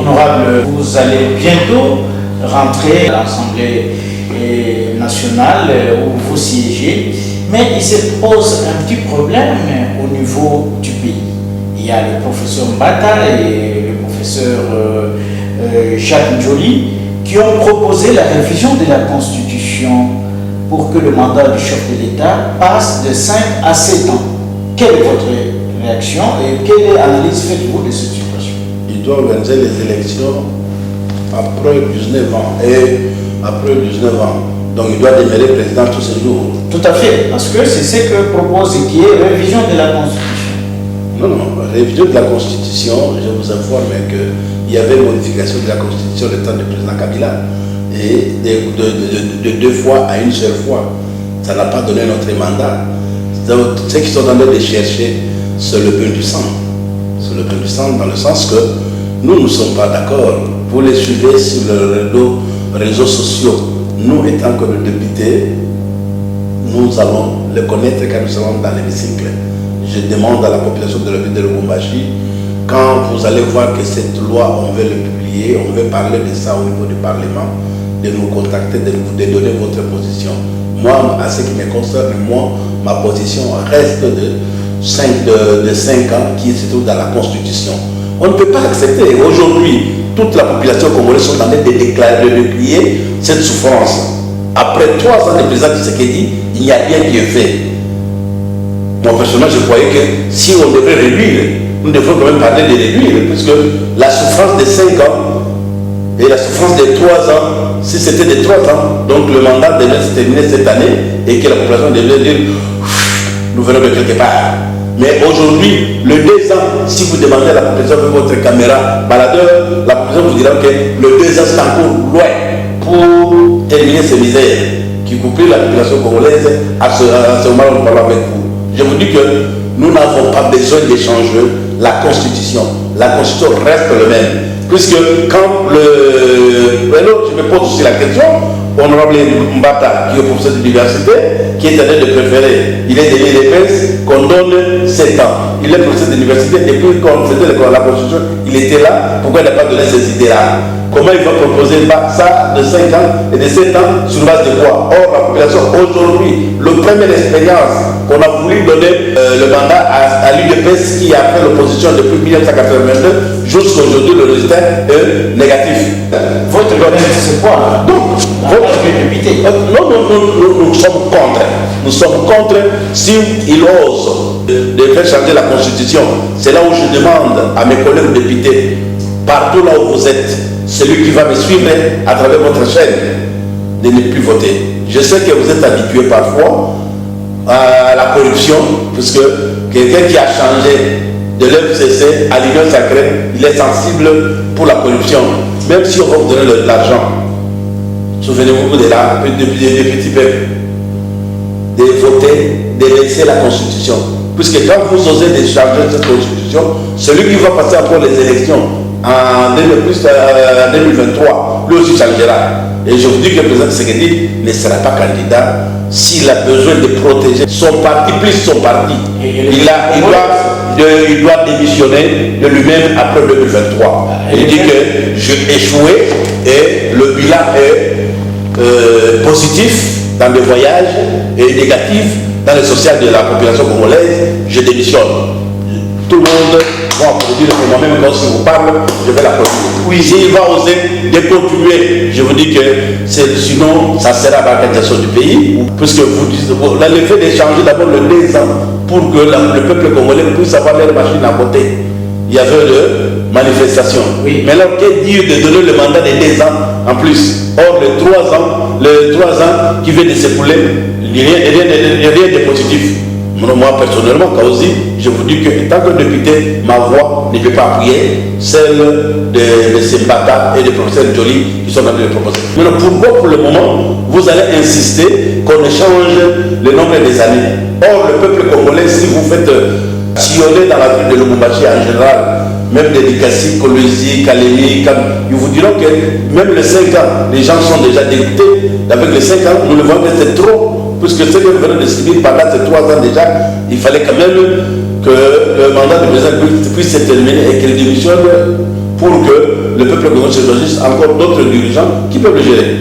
honorable, vous allez bientôt rentrer à l'Assemblée nationale où vous siégez, mais il se pose un petit problème au niveau du pays. Il y a le professeur Mbata et le professeur Jacques Njoli qui ont proposé la révision de la Constitution pour que le mandat du chef de l'État passe de 5 à 7 ans. Quelle est votre réaction et quelle analyse faites-vous de cette situation? Il doit organiser les élections après 19 ans. Et après 19 ans, donc il doit demeurer président tous ces jours. Tout à fait, parce que c'est ce que propose qui est révision de la Constitution. Non, révision de la Constitution, je vous informe qu'il y avait modification de la Constitution le temps du président Kabila. Et de 2 fois à une seule fois, ça n'a pas donné notre mandat. Donc, ceux qui sont en train de chercher, c'est le pain du sang. C'est le pain du sang dans le sens que nous ne sommes pas d'accord. Vous les suivez sur les réseaux sociaux. Nous, étant que les députés, nous allons le connaître quand nous serons dans l'hémicycle. Je demande à la population de la ville de Lubumbashi, quand vous allez voir que cette loi, on veut le publier, on veut parler de ça au niveau du Parlement, de nous contacter, de donner votre position. Moi, à ce qui me concerne, ma position reste de 5 ans qui se trouve dans la Constitution. On ne peut pas accepter. Aujourd'hui, toute la population congolaise sont en train de déclarer, de crier cette souffrance. Après 3 ans de président Tshisekedi, il n'y a rien qui est fait. Moi, personnellement, je croyais que si on devait réduire, nous devons quand même parler de réduire, puisque la souffrance de 5 ans et la souffrance de 3 ans, si c'était de 3 ans, donc le mandat devait se terminer cette année et que la population devait dire nous venons de quelque part. Mais aujourd'hui, le 2 ans, si vous demandez à la population avec votre caméra baladeur, la population vous dira que le 2 ans c'est encore loin pour terminer ces misères qui couplent la population congolaise à ce moment où nous parlons avec vous. Je vous dis que nous n'avons pas besoin d'échanger la Constitution. La Constitution reste le même. Puisque quand je me pose aussi la question, honorable Mbata, qui est professeur d'université, qui est en train de préférer, il est de l'IDPS, qu'on donne 7 ans. Il est professeur d'université, et puis quand c'était la Constitution, il était là, pourquoi il n'a pas donné ces idées-là? Comment il va proposer ça de 5 ans et de 7 ans sur base de quoi? Or, la population aujourd'hui, la première expérience qu'on a voulu donner le mandat à l'UDPS qui a fait l'opposition depuis 1982 jusqu'à aujourd'hui, le résultat est négatif. Votre domaine, c'est quoi? Donc, votre député. Non, nous sommes contre. Nous sommes contre s'il ose de faire changer la Constitution. C'est là où je demande à mes collègues députés, partout là où vous êtes, celui qui va me suivre à travers votre chaîne, de ne plus voter. Je sais que vous êtes habitués parfois à la corruption, puisque quelqu'un qui a changé de l'FCC à l'Union sacrée, il est sensible pour la corruption. Même si on va vous donner de l'argent, souvenez-vous de des petits peuples, de voter, de laisser la Constitution. Puisque quand vous osez de changer cette Constitution, celui qui va passer encore les élections en 2023, lui aussi changera. Et je vous dis que le président Tshisekedi ne sera pas candidat s'il a besoin de protéger son parti, plus son parti. Il doit démissionner de lui-même après 2023. Il dit que j'ai échoué et le bilan est positif dans les voyages et négatif dans le social de la population congolaise. Je démissionne. Tout le monde va applaudir, et moi-même quand je vous parle, je vais l'applaudir. Oui, s'il va oser de continuer, je vous dis que sinon, ça sera la organisation du pays, puisque vous dites, le fait d'échanger d'abord le 2 ans pour que le peuple congolais puisse avoir leur machine à voter. Il y avait de manifestations. Oui. Mais alors, que dire de donner le mandat de 2 ans en plus? Or, les 3 ans qui viennent de s'écouler, il n'y a rien de positif. Moi, personnellement, Kaozi, je vous dis que tant que député, ma voix ne peut pas appuyer celle de Sembata et de professeur Njoli qui sont en train de proposer. Mais pourquoi, pour le moment, vous allez insister qu'on échange le nombre des années? Or, le peuple congolais, si vous faites sillonner dans la ville de Lubumbashi en général, même des Dikassi, Kolwezi, Kalemi, ils vous diront que même les 5 ans, les gens sont déjà dégoûtés. Avec les 5 ans, nous le voyons que c'est trop. Puisque ce que nous venons de subir pendant ces 3 ans déjà, il fallait quand même que le mandat du président puisse se terminer et qu'il démissionne pour que le peuple congolais se choisisse encore d'autres dirigeants qui peuvent le gérer.